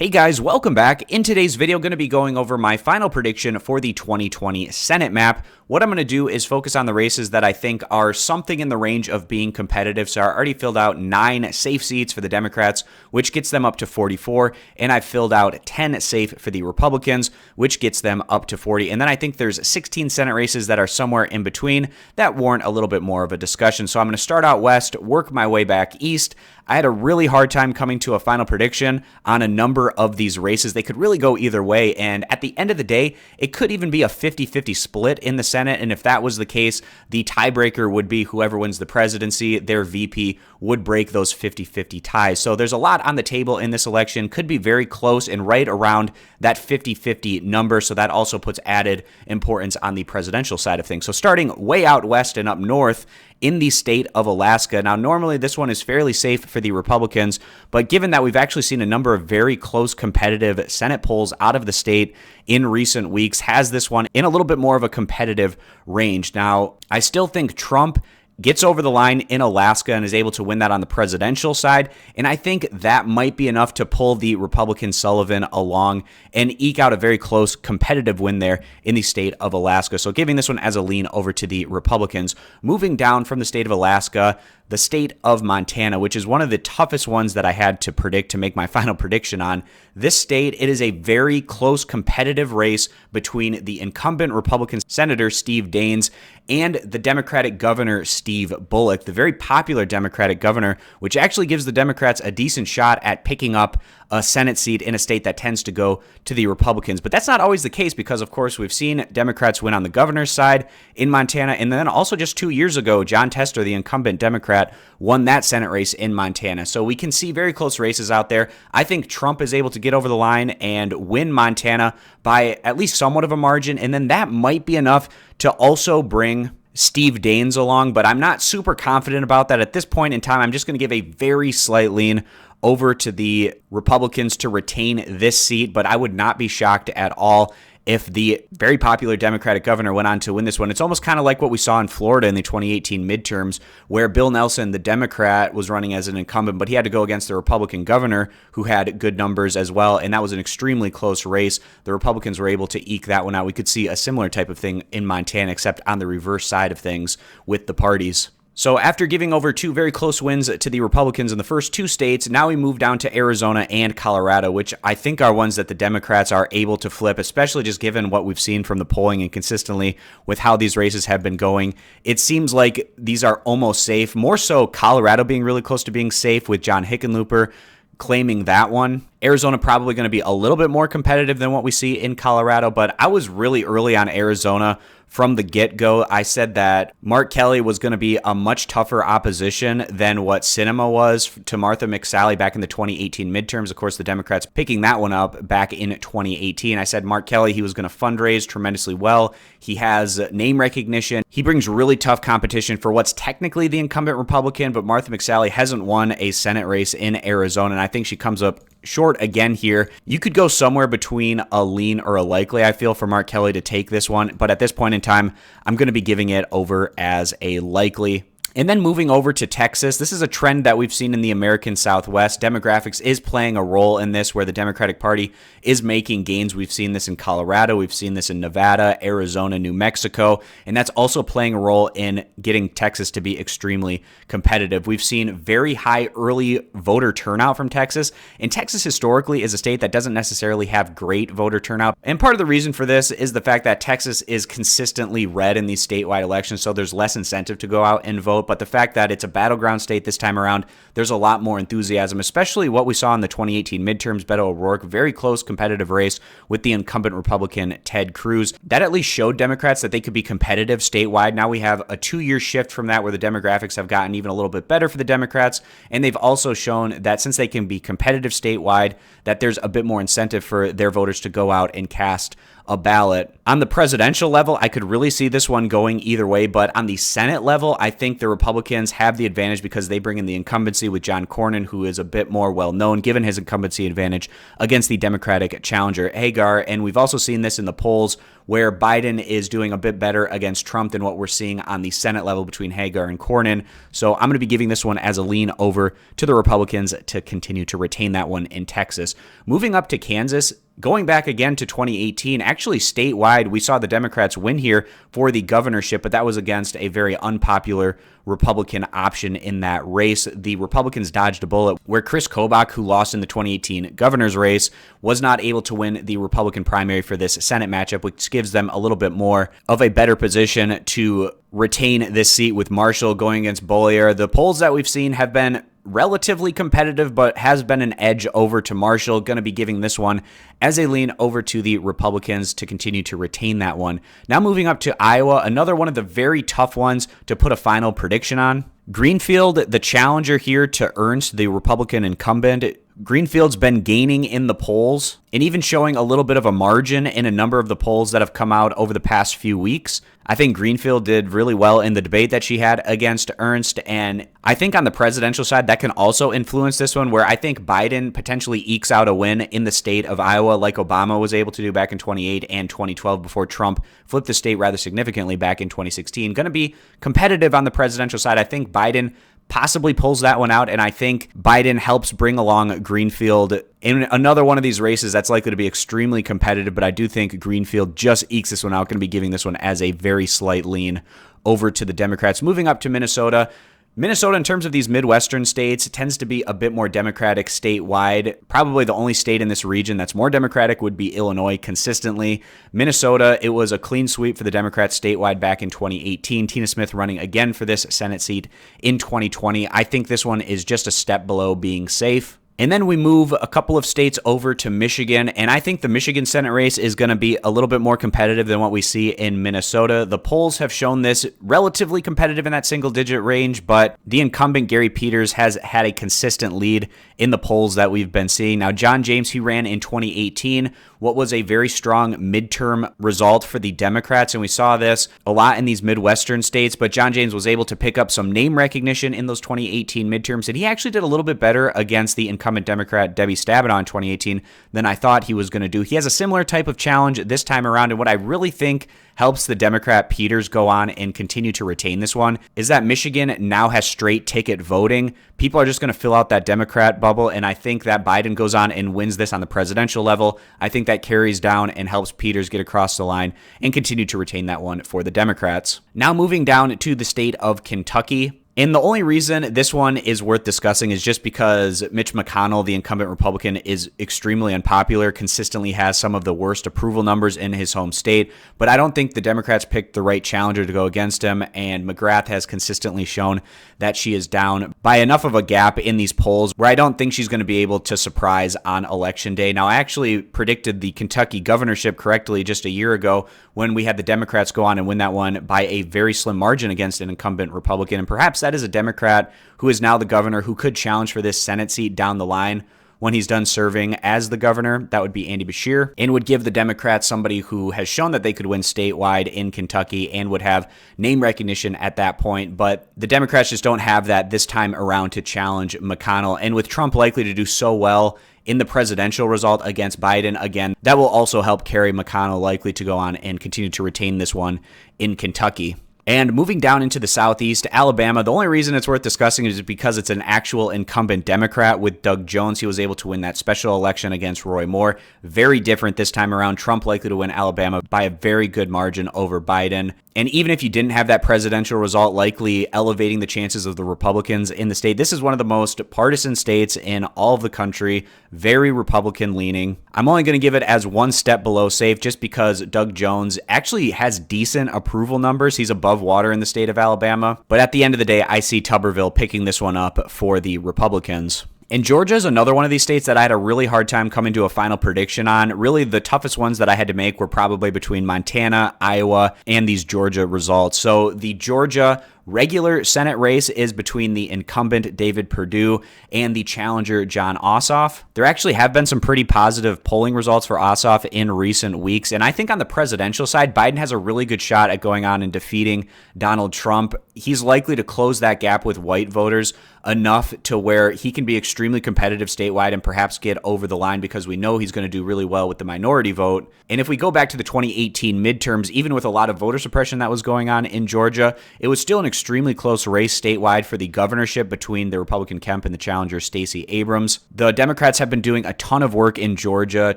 Hey guys, welcome back. In today's video, I'm going to be going over my final prediction for the 2020 Senate map. What I'm going to do is focus on the races that I think are something in the range of being competitive. So I already filled out 9 safe seats for the Democrats, which gets them up to 44, and I've filled out 10 safe for the Republicans, which gets them up to 40. And then I think there's 16 Senate races that are somewhere in between that warrant a little bit more of a discussion. So I'm going to start out west, work my way back east. I had a really hard time coming to a final prediction on a number of these races. They could really go either way, and at the end of the day, it could even be a 50-50 split in the Senate, and if that was the case, the tiebreaker would be whoever wins the presidency, their VP would break those 50-50 ties. So there's a lot on the table in this election. Could be very close and right around that 50-50 number, so that also puts added importance on the presidential side of things. So starting way out west and up north, in the state of Alaska. Now, normally this one is fairly safe for the Republicans, but given that we've actually seen a number of very close competitive Senate polls out of the state in recent weeks, has this one in a little bit more of a competitive range. Now, I still think Trump gets over the line in Alaska and is able to win that on the presidential side, and I think that might be enough to pull the Republican Sullivan along and eke out a very close competitive win there in the state of Alaska. So giving this one as a lean over to the Republicans. Moving down from the state of Alaska, the state of Montana, which is one of the toughest ones that I had to predict to make my final prediction on. This state, it is a very close competitive race between the incumbent Republican Senator Steve Daines and the Democratic Governor Steve Bullock, the very popular Democratic governor, which actually gives the Democrats a decent shot at picking up a Senate seat in a state that tends to go to the Republicans. But that's not always the case because, of course, we've seen Democrats win on the governor's side in Montana. And then also just 2 years ago, Jon Tester, the incumbent Democrat, won that Senate race in Montana. So we can see very close races out there. I think Trump is able to get over the line and win Montana by at least somewhat of a margin. And then that might be enough to also bring Steve Daines along, but I'm not super confident about that at this point in time. I'm just going to give a very slight lean over to the Republicans to retain this seat, but I would not be shocked at all if the very popular Democratic governor went on to win this one. It's almost kind of like what we saw in Florida in the 2018 midterms, where Bill Nelson, the Democrat, was running as an incumbent, but he had to go against the Republican governor who had good numbers as well, and that was an extremely close race. The Republicans were able to eke that one out. We could see a similar type of thing in Montana, except on the reverse side of things with the parties. So after giving over 2 very close wins to the Republicans in the first 2 states, now we move down to Arizona and Colorado, which I think are ones that the Democrats are able to flip, especially just given what we've seen from the polling and consistently with how these races have been going. It seems like these are almost safe, more so Colorado being really close to being safe with John Hickenlooper claiming that one. Arizona probably going to be a little bit more competitive than what we see in Colorado, but I was really early on Arizona from the get-go. I said that Mark Kelly was going to be a much tougher opposition than what Sinema was to Martha McSally back in the 2018 midterms. Of course, the Democrats picking that one up back in 2018. I said Mark Kelly, he was going to fundraise tremendously well. He has name recognition. He brings really tough competition for what's technically the incumbent Republican, but Martha McSally hasn't won a Senate race in Arizona, and I think she comes up short again here. You could go somewhere between a lean or a likely, I feel, for Mark Kelly to take this one, but at this point in time, I'm going to be giving it over as a likely. And then moving over to Texas, this is a trend that we've seen in the American Southwest. Demographics is playing a role in this, where the Democratic Party is making gains. We've seen this in Colorado, we've seen this in Nevada, Arizona, New Mexico, and that's also playing a role in getting Texas to be extremely competitive. We've seen very high early voter turnout from Texas, and Texas historically is a state that doesn't necessarily have great voter turnout. And part of the reason for this is the fact that Texas is consistently red in these statewide elections, so there's less incentive to go out and vote. But the fact that it's a battleground state this time around, there's a lot more enthusiasm, especially what we saw in the 2018 midterms. Beto O'Rourke, very close competitive race with the incumbent Republican Ted Cruz. That at least showed Democrats that they could be competitive statewide. Now we have a 2-year shift from that, where the demographics have gotten even a little bit better for the Democrats, and they've also shown that since they can be competitive statewide, that there's a bit more incentive for their voters to go out and cast a ballot. On the presidential level, I could really see this one going either way, but on the Senate level, I think the Republicans have the advantage because they bring in the incumbency with John Cornyn, who is a bit more well-known given his incumbency advantage against the Democratic challenger Hagar. And we've also seen this in the polls where Biden is doing a bit better against Trump than what we're seeing on the Senate level between Hagar and Cornyn. So I'm going to be giving this one as a lean over to the Republicans to continue to retain that one in Texas. Moving up to Kansas, going back again to 2018, actually statewide, we saw the Democrats win here for the governorship, but that was against a very unpopular Republican option in that race. The Republicans dodged a bullet where Chris Kobach, who lost in the 2018 governor's race, was not able to win the Republican primary for this Senate matchup, which gives them a little bit more of a better position to retain this seat with Marshall going against Bollier. The polls that we've seen have been relatively competitive, but has been an edge over to Marshall. Going to be giving this one as a lean over to the Republicans to continue to retain that one. Now moving up to Iowa, another one of the very tough ones to put a final prediction on. Greenfield, the challenger here to Ernst, the Republican incumbent. Greenfield's been gaining in the polls and even showing a little bit of a margin in a number of the polls that have come out over the past few weeks. I think Greenfield did really well in the debate that she had against Ernst, and I think on the presidential side, that can also influence this one, where I think Biden potentially ekes out a win in the state of Iowa like Obama was able to do back in 2008 and 2012 before Trump flipped the state rather significantly back in 2016. Going to be competitive on the presidential side. I think Biden possibly pulls that one out, and I think Biden helps bring along Greenfield in another one of these races that's likely to be extremely competitive, but I do think Greenfield just ekes this one out. Going to be giving this one as a very slight lean over to the Democrats. Moving up to Minnesota. Minnesota, in terms of these Midwestern states, tends to be a bit more Democratic statewide. Probably the only state in this region that's more Democratic would be Illinois consistently. Minnesota, it was a clean sweep for the Democrats statewide back in 2018. Tina Smith running again for this Senate seat in 2020. I think this one is just a step below being safe. And then we move a couple of states over to Michigan, and I think the Michigan Senate race is going to be a little bit more competitive than what we see in Minnesota. The polls have shown this relatively competitive in that single-digit range, but the incumbent Gary Peters has had a consistent lead in the polls that we've been seeing. Now, John James, he ran in 2018, what was a very strong midterm result for the Democrats, and we saw this a lot in these Midwestern states, but John James was able to pick up some name recognition in those 2018 midterms, and he actually did a little bit better against the incumbent Democrat Debbie Stabenow in 2018 than I thought he was going to do. He has a similar type of challenge this time around, and what I really think helps the Democrat Peters go on and continue to retain this one is that Michigan now has straight ticket voting. People are just going to fill out that Democrat bubble, and I think that Biden goes on and wins this on the presidential level. I think that carries down and helps Peters get across the line and continue to retain that one for the Democrats. Now moving down to the state of Kentucky. And the only reason this one is worth discussing is just because Mitch McConnell, the incumbent Republican, is extremely unpopular, consistently has some of the worst approval numbers in his home state. But I don't think the Democrats picked the right challenger to go against him, and McGrath has consistently shown that she is down by enough of a gap in these polls where I don't think she's going to be able to surprise on Election Day. Now, I actually predicted the Kentucky governorship correctly just a year ago when we had the Democrats go on and win that one by a very slim margin against an incumbent Republican, and perhaps that is a Democrat who is now the governor who could challenge for this Senate seat down the line when he's done serving as the governor. That would be Andy Beshear, and would give the Democrats somebody who has shown that they could win statewide in Kentucky and would have name recognition at that point. But the Democrats just don't have that this time around to challenge McConnell. And with Trump likely to do so well in the presidential result against Biden, again, that will also help carry McConnell likely to go on and continue to retain this one in Kentucky. And moving down into the Southeast, Alabama, the only reason it's worth discussing is because it's an actual incumbent Democrat with Doug Jones. He was able to win that special election against Roy Moore. Very different this time around. Trump likely to win Alabama by a very good margin over Biden. And even if you didn't have that presidential result, likely elevating the chances of the Republicans in the state. This is one of the most partisan states in all of the country, very Republican leaning. I'm only going to give it as one step below safe just because Doug Jones actually has decent approval numbers. He's above water in the state of Alabama. But at the end of the day, I see Tuberville picking this one up for the Republicans. And Georgia is another one of these states that I had a really hard time coming to a final prediction on. Really, the toughest ones that I had to make were probably between Montana, Iowa, and these Georgia results. So the Georgia regular Senate race is between the incumbent David Perdue and the challenger Jon Ossoff. There actually have been some pretty positive polling results for Ossoff in recent weeks, and I think on the presidential side, Biden has a really good shot at going on and defeating Donald Trump. He's likely to close that gap with white voters enough to where he can be extremely competitive statewide and perhaps get over the line, because we know he's going to do really well with the minority vote. And if we go back to the 2018 midterms, even with a lot of voter suppression that was going on in Georgia, it was still an extremely close race statewide for the governorship between the Republican Kemp and the challenger Stacey Abrams. The Democrats have been doing a ton of work in Georgia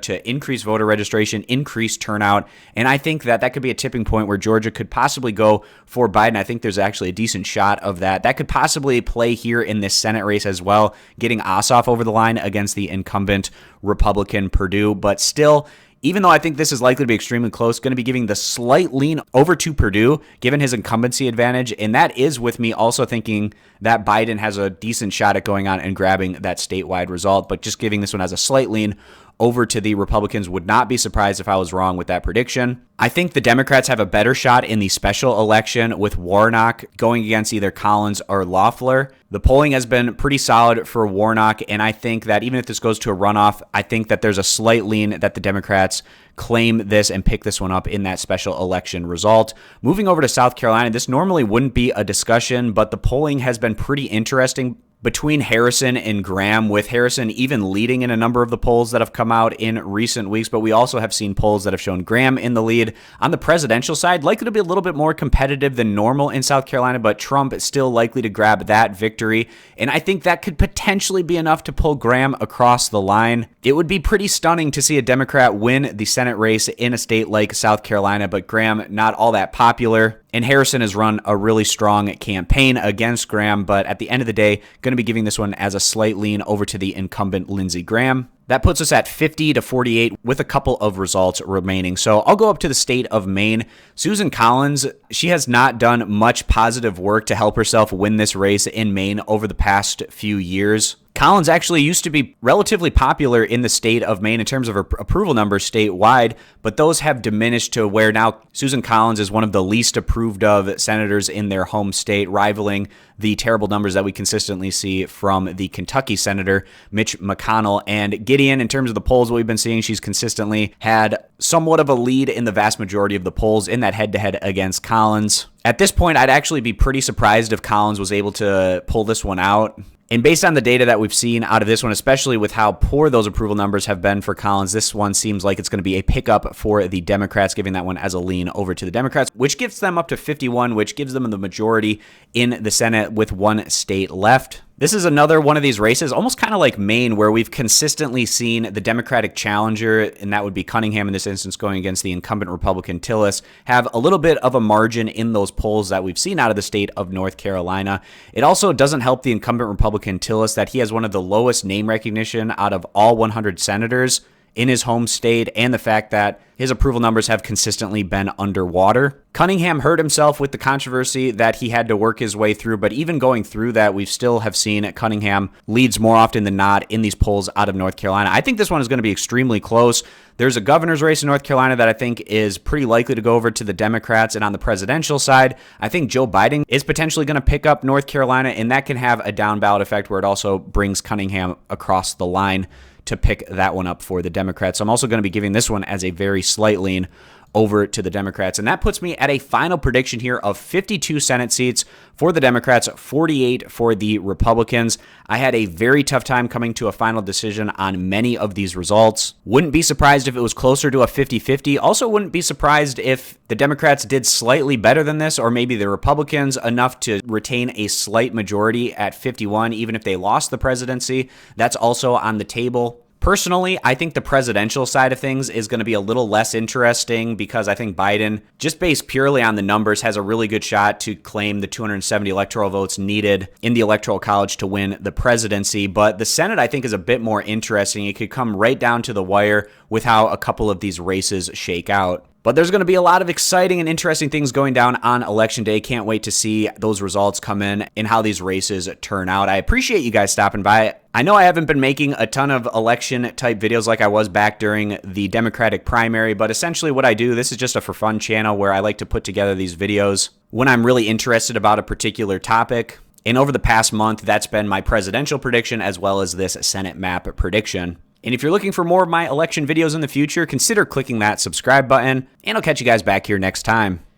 to increase voter registration, increase turnout, and I think that could be a tipping point where Georgia could possibly go for Biden. I think there's actually a decent shot of that. That could possibly play here in this Senate race as well, getting Ossoff over the line against the incumbent Republican Perdue. But still, even though I think this is likely to be extremely close, going to be giving the slight lean over to Perdue, given his incumbency advantage. And that is with me also thinking that Biden has a decent shot at going on and grabbing that statewide result. But just giving this one as a slight lean over to the Republicans. Would not be surprised if I was wrong with that prediction. I think the Democrats have a better shot in the special election with Warnock going against either Collins or Loeffler. The polling has been pretty solid for Warnock, and I think that even if this goes to a runoff, I think that there's a slight lean that the Democrats claim this and pick this one up in that special election result. Moving over to South Carolina, this normally wouldn't be a discussion, but the polling has been pretty interesting between Harrison and Graham, with Harrison even leading in a number of the polls that have come out in recent weeks. But we also have seen polls that have shown Graham in the lead. On the presidential side, likely to be a little bit more competitive than normal in South Carolina, but Trump is still likely to grab that victory. And I think that could potentially be enough to pull Graham across the line. It would be pretty stunning to see a Democrat win the Senate race in a state like South Carolina, but Graham not all that popular. And Harrison has run a really strong campaign against Graham, but at the end of the day, going to be giving this one as a slight lean over to the incumbent Lindsey Graham. That puts us at 50-48 with a couple of results remaining. So I'll go up to the state of Maine. Susan Collins, she has not done much positive work to help herself win this race in Maine over the past few years. Collins actually used to be relatively popular in the state of Maine in terms of her approval numbers statewide, but those have diminished to where now Susan Collins is one of the least approved of senators in their home state, rivaling the terrible numbers that we consistently see from the Kentucky senator, Mitch McConnell. And Gideon, in terms of the polls that we've been seeing, she's consistently had somewhat of a lead in the vast majority of the polls in that head-to-head against Collins. At this point, I'd actually be pretty surprised if Collins was able to pull this one out. And based on the data that we've seen out of this one, especially with how poor those approval numbers have been for Collins, this one seems like it's going to be a pickup for the Democrats, giving that one as a lean over to the Democrats, which gets them up to 51, which gives them the majority in the Senate with one state left. This is another one of these races, almost kind of like Maine, where we've consistently seen the Democratic challenger, and that would be Cunningham in this instance going against the incumbent Republican Tillis, have a little bit of a margin in those polls that we've seen out of the state of North Carolina. It also doesn't help the incumbent Republican Tillis that he has one of the lowest name recognition out of all 100 senators in his home state, and the fact that his approval numbers have consistently been underwater. Cunningham hurt himself with the controversy that he had to work his way through, but even going through that, we still have seen Cunningham leads more often than not in these polls out of North Carolina. I think this one is going to be extremely close. There's a governor's race in North Carolina that I think is pretty likely to go over to the Democrats, and on the presidential side, I think Joe Biden is potentially going to pick up North Carolina, and that can have a down ballot effect where it also brings Cunningham across the line to pick that one up for the Democrats. So I'm also going to be giving this one as a very slight lean over to the Democrats. And that puts me at a final prediction here of 52 Senate seats for the Democrats, 48 for the Republicans. I had a very tough time coming to a final decision on many of these results. Wouldn't be surprised if it was closer to a 50-50. Also wouldn't be surprised if the Democrats did slightly better than this, or maybe the Republicans enough to retain a slight majority at 51, even if they lost the presidency. That's also on the table. Personally, I think the presidential side of things is going to be a little less interesting because I think Biden, just based purely on the numbers, has a really good shot to claim the 270 electoral votes needed in the Electoral College to win the presidency. But the Senate, I think, is a bit more interesting. It could come right down to the wire with how a couple of these races shake out. But there's going to be a lot of exciting and interesting things going down on Election Day. Can't wait to see those results come in and how these races turn out. I appreciate you guys stopping by. I know I haven't been making a ton of election type videos like I was back during the Democratic primary, but essentially what I do, this is just a for fun channel where I like to put together these videos when I'm really interested about a particular topic. And over the past month, that's been my presidential prediction as well as this Senate map prediction. And if you're looking for more of my election videos in the future, consider clicking that subscribe button, and I'll catch you guys back here next time.